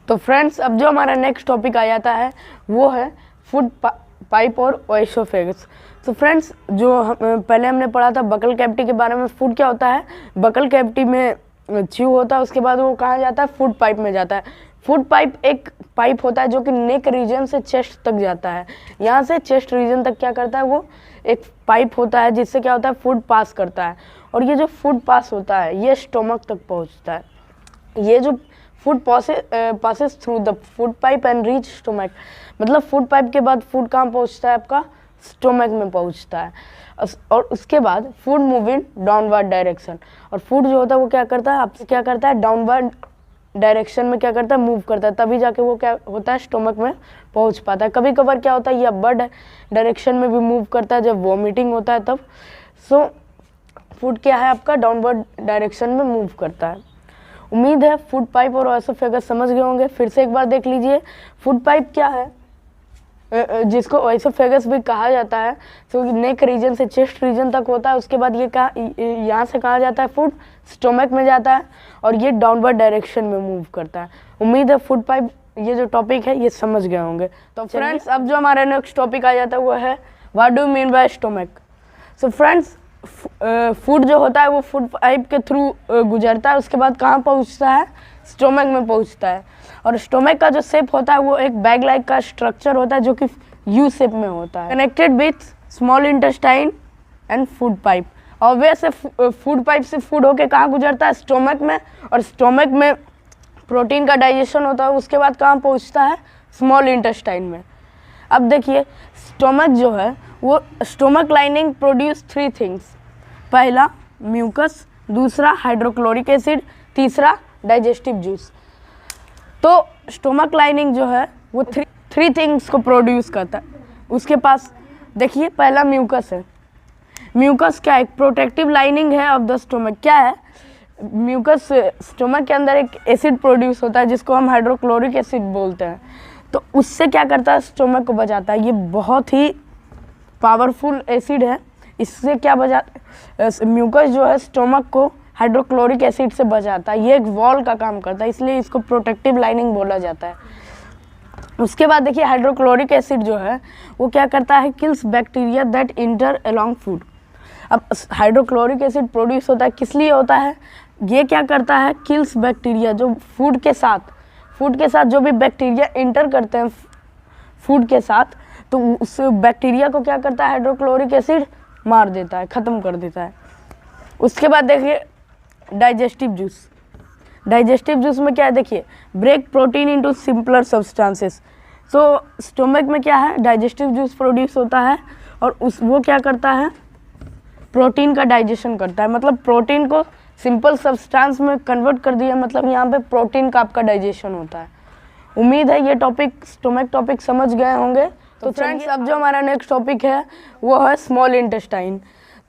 तो फ्रेंड्स, अब जो हमारा नेक्स्ट टॉपिक आ जाता है वो है फूड पाइप और ओएसोफेगस। तो फ्रेंड्स, पहले हमने पढ़ा था बकल कैविटी के बारे में। फूड क्या होता है, बकल कैविटी में च्यू होता है, उसके बाद वो कहाँ जाता है, फूड पाइप में जाता है। फूड पाइप एक पाइप होता है जो कि नेक रीजन से चेस्ट तक जाता है। यहाँ से चेस्ट रीजन तक क्या करता है, वो एक पाइप होता है जिससे क्या होता है, फूड पास करता है। और ये जो फूड पास होता है ये स्टोमक तक पहुँचता है। ये जो food passes through the food pipe and reach stomach, मतलब फूड पाइप के बाद फूड कहाँ पहुँचता है, आपका स्टोमक में पहुँचता है। और उसके बाद food move in downward direction. और फूड जो होता है वो क्या करता है, आपसे क्या करता है, डाउनवर्ड डायरेक्शन में क्या करता है, मूव करता है, तभी जाके वो क्या होता है, स्टोमक में पहुंच पाता है। कभी कभार क्या होता है, ये अपवर्ड डायरेक्शन में भी मूव करता है जब वॉमिटिंग होता है तब। सो फूड क्या है आपका, डाउनवर्ड डायरेक्शन में मूव करता है। उम्मीद है फूड पाइप और ओएसोफेगस समझ गए होंगे। फिर से एक बार देख लीजिए, फूड पाइप क्या है, जिसको ओएसोफेगस भी कहा जाता है। तो नेक रीजन से चेस्ट रीजन तक होता है। उसके बाद ये यहाँ से कहाँ जाता है, फूड स्टोमक में जाता है और ये डाउनवर्ड डायरेक्शन में मूव करता है। उम्मीद है फूड पाइप ये जो टॉपिक है ये समझ गए होंगे। तो फ्रेंड्स, अब जो हमारा नेक्स्ट टॉपिक आ जाता है वो है what do mean by stomach. So friends, food जो होता है वो फूड पाइप के थ्रू गुजरता है, उसके बाद कहाँ पहुँचता है, स्टोमक में पहुँचता है। और स्टोमक का जो शेप होता है वो एक बैग लाइक का स्ट्रक्चर होता है जो कि यू शेप में होता है, connected with small intestine and food pipe. और वैसे फूड पाइप से फूड होके कहाँ गुजरता है, स्टोमक में। और स्टोमक में प्रोटीन का डाइजेशन होता है, उसके बाद कहाँ पहुँचता है, स्मॉल इंटेस्टाइन में। अब देखिए, स्टोमक जो है वो स्टोमक लाइनिंग प्रोड्यूस 3 थिंग्स। पहला म्यूकस, दूसरा हाइड्रोक्लोरिक एसिड, तीसरा डाइजेस्टिव जूस। तो स्टोमक लाइनिंग जो है वो 3 थिंग्स को प्रोड्यूस करता है। उसके पास देखिए, पहला म्यूकस है। म्यूकस क्या है, एक प्रोटेक्टिव लाइनिंग है ऑफ द स्टोमक। क्या है म्यूकस, स्टोमक के अंदर एक एसिड प्रोड्यूस होता है जिसको हम हाइड्रोक्लोरिक एसिड बोलते हैं। तो उससे क्या करता है, स्टोमक को बचाता है। ये बहुत ही पावरफुल एसिड है। इससे क्या म्यूकस जो है स्टोमक को हाइड्रोक्लोरिक एसिड से बचाता है। ये एक वॉल का काम करता है, इसलिए इसको प्रोटेक्टिव लाइनिंग बोला जाता है। उसके बाद देखिए, हाइड्रोक्लोरिक एसिड जो है वो क्या करता है, kills bacteria that inter along food. अब हाइड्रोक्लोरिक एसिड प्रोड्यूस होता है, किस लिए होता है, ये क्या करता है, किल्स बैक्टीरिया, जो फूड के साथ जो भी बैक्टीरिया इंटर करते हैं फूड के साथ, तो उस बैक्टीरिया को क्या करता है, हाइड्रोक्लोरिक एसिड मार देता है, ख़त्म कर देता है। उसके बाद देखिए डाइजेस्टिव जूस। डाइजेस्टिव जूस में क्या है, देखिए, break protein into simpler substances. So stomach में क्या है, डाइजेस्टिव जूस प्रोड्यूस होता है और वो क्या करता है, प्रोटीन का डाइजेशन करता है। मतलब प्रोटीन को सिंपल सब्सटेंस में कन्वर्ट कर दिया, मतलब यहाँ पे प्रोटीन का आपका डाइजेशन होता है। उम्मीद है ये टॉपिक, स्टोमक टॉपिक समझ गए होंगे। तो फ्रेंड्स, अब जो हमारा नेक्स्ट टॉपिक है वो है स्मॉल इंटेस्टाइन।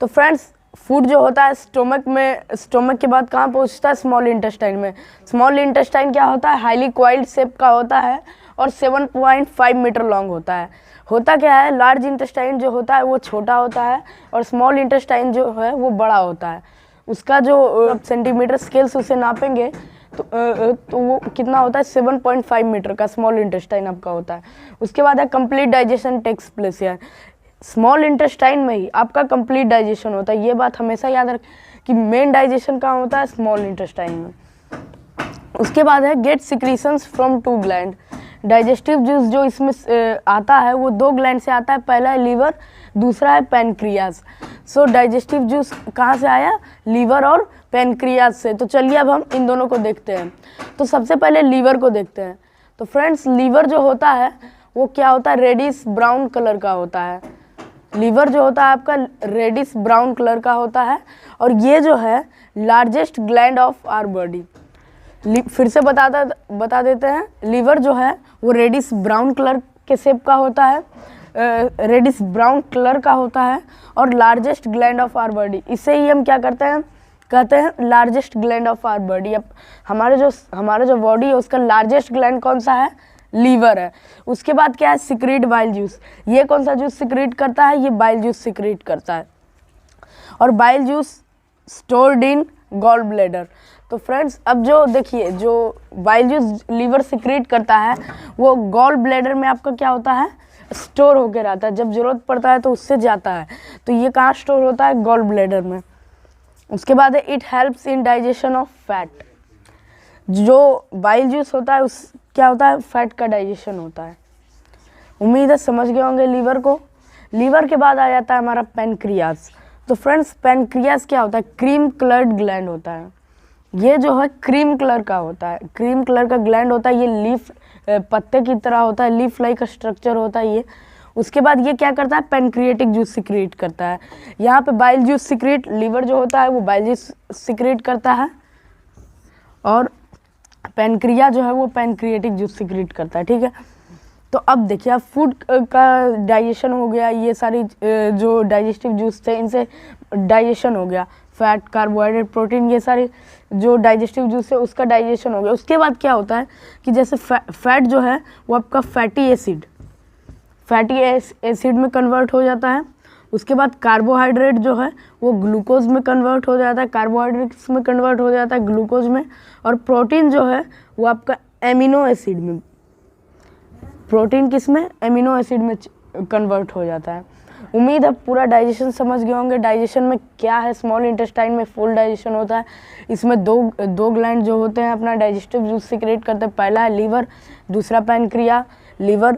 तो फ्रेंड्स, फूड जो होता है स्टोमक के बाद कहाँ पहुँचता है, स्मॉल इंटेस्टाइन में। स्मॉल इंटेस्टाइन क्या होता है, हाईली कॉइल्ड शेप का होता है और 7.5 मीटर लॉन्ग होता है। होता क्या है, लार्ज इंटेस्टाइन जो होता है वो छोटा होता है और स्मॉल इंटेस्टाइन जो है वो बड़ा होता है। उसका जो सेंटीमीटर स्केल से उसे नापेंगे तो वो कितना होता है, 7.5 मीटर का स्मॉल इंटेस्टाइन आपका होता है। उसके बाद है कंप्लीट डाइजेशन टेक्स प्लेस। है स्मॉल इंटेस्टाइन में ही आपका कंप्लीट डाइजेशन होता है। ये बात हमेशा याद रखें कि मेन डाइजेशन कहाँ होता है, स्मॉल इंटेस्टाइन में। उसके बाद है get secretions from 2 gland. Digestive juice जो इसमें आता है वो 2 ग्लैंड से आता है। पहला है लीवर, दूसरा है पैनक्रियाज। सो डाइजेस्टिव जूस कहाँ से आया, लीवर और पैनक्रियाज से। तो चलिए अब हम इन दोनों को देखते हैं। तो सबसे पहले लीवर को देखते हैं। तो फ्रेंड्स, लीवर जो होता है वो क्या होता है, रेडिश ब्राउन कलर का होता है। लीवर जो होता है आपका रेडिश ब्राउन कलर का होता है और ये जो है largest gland of our body. फिर से बता देते हैं, लीवर जो है वो रेडिश ब्राउन कलर के शेप का होता है, रेडिश ब्राउन कलर का होता है और largest gland of our body. इसे ही हम क्या कहते हैं largest gland of our body. अब हमारा जो बॉडी है उसका लार्जेस्ट ग्लैंड कौन सा है, लीवर है। उसके बाद क्या है, सिक्रीट बाइल जूस। ये कौन सा जूस सिक्रीट करता है, ये बाइल जूस सिक्रीट करता है। और bile juice stored in gall bladder. तो फ्रेंड्स अब जो देखिए, जो बाइल जूस लीवर सिक्रीट करता है वो गॉल ब्लैडर में आपका क्या होता है, स्टोर होकर रहता है। जब जरूरत पड़ता है तो उससे जाता है। तो ये कहाँ स्टोर होता है, गॉल ब्लैडर में। उसके बाद है it helps in digestion of fat. जो बाइल जूस होता है उस क्या होता है, फैट का डाइजेशन होता है। उम्मीद है समझ गए होंगे लीवर को। लीवर के बाद आ जाता है हमारा पैनक्रियास। तो फ्रेंड्स पैनक्रियास क्या होता है, क्रीम कलर्ड ग्लैंड होता है। ये जो है क्रीम कलर का होता है, क्रीम कलर का ग्लैंड होता है। ये लीफ पत्ते की तरह होता है, लीफ लाइक स्ट्रक्चर होता है ये। उसके बाद ये क्या करता है, पैनक्रिएटिक जूस सिक्रीट करता है। यहाँ पे बाइल जूस सिक्रीट, लीवर जो होता है वो बाइल जूस सिक्रीट करता है, और पैनक्रिया जो है वो पैनक्रिएटिक जूस सिक्रीट करता है। ठीक है, तो अब देखिए, अब फूड का डाइजेशन हो गया, ये सारी जो डाइजेस्टिव जूस थे इनसे डाइजेशन हो गया। फैट, कार्बोहाइड्रेट, प्रोटीन, ये सारे जो डाइजेस्टिव जूस है उसका डाइजेशन हो गया। उसके बाद क्या होता है कि जैसे फैट जो है वो आपका फैटी एसिड में कन्वर्ट हो जाता है। उसके बाद कार्बोहाइड्रेट जो है वो ग्लूकोज में कन्वर्ट हो जाता है, कार्बोहाइड्रेट्स में कन्वर्ट हो जाता है, ग्लूकोज में। और प्रोटीन जो है वो आपका एमिनो एसिड में, प्रोटीन किस में, एमिनो एसिड में कन्वर्ट हो जाता है। उम्मीद है पूरा डाइजेशन समझ गए होंगे। डाइजेशन में क्या है, स्मॉल इंटेस्टाइन में फुल डाइजेशन होता है। इसमें दो ग्लैंड जो होते हैं अपना डाइजेस्टिव जूस सिक्रेट करते हैं। पहला है लीवर, दूसरा पैनक्रिया। लीवर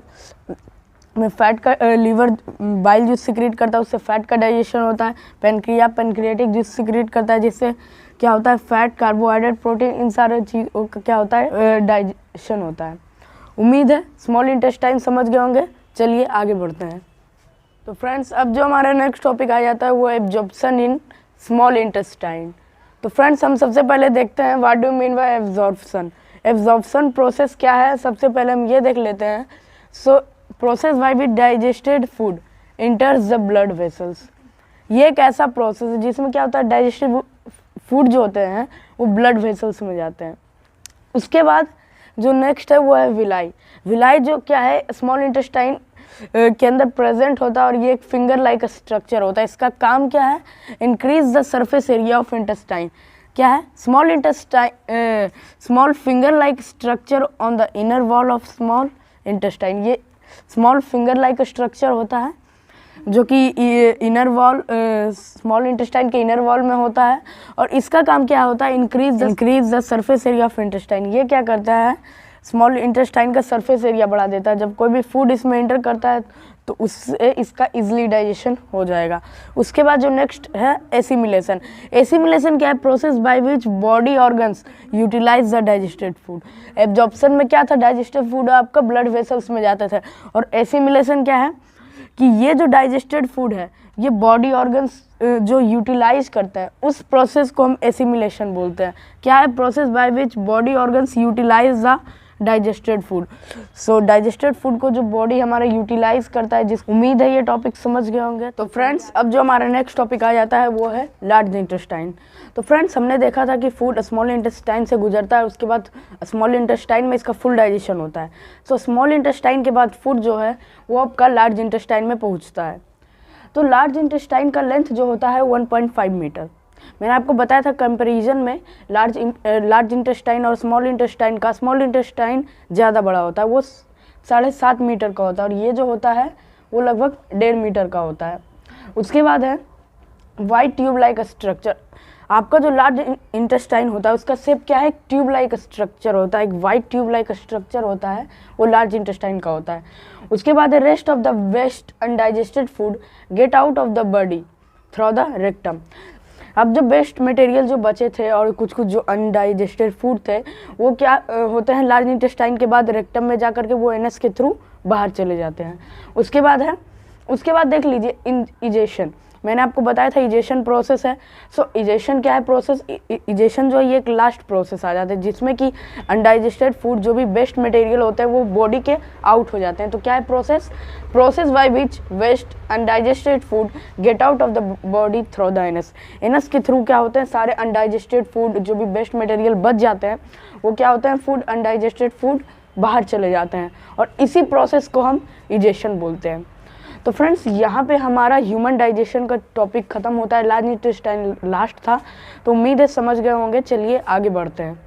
में फैट का, लीवर बाइल जूस सिक्रेट करता है, उससे फैट का डाइजेशन होता है। पैनक्रिया पैनक्रियाटिक जूस सिक्रेट करता है, जिससे क्या होता है, फैट, कार्बोहाइड्रेट, प्रोटीन, इन सारे चीज़ों का क्या होता है, डाइजेशन होता है। उम्मीद है स्मॉल इंटेस्टाइन समझ गए होंगे। चलिए आगे बढ़ते हैं। तो फ्रेंड्स अब जो हमारा नेक्स्ट टॉपिक आ जाता है वो एब्जॉर्प्शन इन स्मॉल इंटेस्टाइन। तो फ्रेंड्स हम सबसे पहले देखते हैं what do mean by absorption. Absorption process क्या है, सबसे पहले हम ये देख लेते हैं। So process by which digested food इंटर्स the blood vessels. ये एक ऐसा प्रोसेस है जिसमें क्या होता है, डाइजेस्टिव फूड जो होते हैं वो ब्लड वेसल्स में जाते हैं। उसके बाद जो नेक्स्ट है वो है विलाई। विलाई जो क्या है, स्मॉल इंटेस्टाइन के अंदर प्रेजेंट होता है, और ये एक फिंगर लाइक स्ट्रक्चर होता है। इसका काम क्या है, increase the surface area of intestine. क्या है, small intestine, small finger like structure on the inner wall of small intestine. ये स्मॉल फिंगर लाइक स्ट्रक्चर होता है जो कि इनर वॉल, स्मॉल इंटेस्टाइन के इनर वॉल में होता है। और इसका काम क्या होता है, increase the surface area of intestine. ये क्या करता है, स्मॉल इंटेस्टाइन का सरफेस एरिया बढ़ा देता है। जब कोई भी फूड इसमें एंटर करता है तो उससे इसका इजीली डाइजेशन हो जाएगा। उसके बाद जो नेक्स्ट है एसिमिलेशन। एसिमिलेशन क्या है, process by which body organs utilize the digested food. Absorption में क्या था, डाइजेस्टेड फूड आपका ब्लड वेसल्स में जाते थे। और एसिमिलेशन क्या है कि ये जो डाइजेस्टेड फूड है ये बॉडी ऑर्गन्स जो यूटिलाइज करता है, उस प्रोसेस को हम एसिमिलेशन बोलते हैं। क्या है, process by which body organs utilize the digested food. So digested food को जो बॉडी हमारा यूटिलाइज करता है, जिस उम्मीद है ये टॉपिक समझ गए होंगे। तो फ्रेंड्स अब जो हमारा नेक्स्ट टॉपिक आ जाता है वो है लार्ज इंटेस्टाइन। तो फ्रेंड्स हमने देखा था कि फूड स्मॉल इंटेस्टाइन से गुजरता है, उसके बाद स्मॉल इंटेस्टाइन में इसका फुल डाइजेशन होता है। सो स्मॉल इंटेस्टाइन के बाद फूड जो है वो आपका लार्ज इंटेस्टाइन में पहुँचता है। तो लार्ज इंटेस्टाइन का लेंथ जो होता है 1.5 मीटर। मैंने आपको बताया था कंपैरिजन में लार्ज इंटेस्टाइन और स्मॉल इंटेस्टाइन का, स्मॉल इंटेस्टाइन ज़्यादा बड़ा होता है, वो 7.5 मीटर का होता है, और ये जो होता है वो लगभग 1.5 मीटर का होता है। उसके बाद है वाइट ट्यूब लाइक स्ट्रक्चर। आपका जो लार्ज इंटेस्टाइन होता है उसका शेप क्या है, ट्यूब लाइक स्ट्रक्चर होता है, एक वाइट ट्यूब लाइक स्ट्रक्चर होता है, वो लार्ज इंटेस्टाइन का होता है। उसके बाद है rest of the waste undigested food get out of the body through the rectum. अब जो वेस्ट मटेरियल जो बचे थे और कुछ जो अनडाइजेस्टेड फूड थे वो क्या होते हैं, लार्ज इंटेस्टाइन के बाद रेक्टम में जा करके वो एनएस के थ्रू बाहर चले जाते हैं। उसके बाद देख लीजिए इजेशन। मैंने आपको बताया था इजेशन प्रोसेस है। सो इजेशन क्या है प्रोसेस, इजेशन जो है ये एक लास्ट प्रोसेस आ जाता है जिसमें कि अनडाइजेस्टेड फूड जो भी वेस्ट मटेरियल होते हैं वो बॉडी के आउट हो जाते हैं। तो क्या है process by which waste undigested food get out of the body through the anus. Anus के थ्रू क्या होते हैं, सारे अनडाइजेस्टेड फूड जो भी वेस्ट मटेरियल बच जाते हैं वो क्या होते हैं, फूड अनडाइजेस्टेड फूड बाहर चले जाते हैं, और इसी प्रोसेस को हम इजेशन बोलते हैं। तो फ्रेंड्स यहाँ पे हमारा ह्यूमन डाइजेशन का टॉपिक ख़त्म होता है, लार्ज इंटेस्टाइन लास्ट था। तो उम्मीद है समझ गए होंगे। चलिए आगे बढ़ते हैं।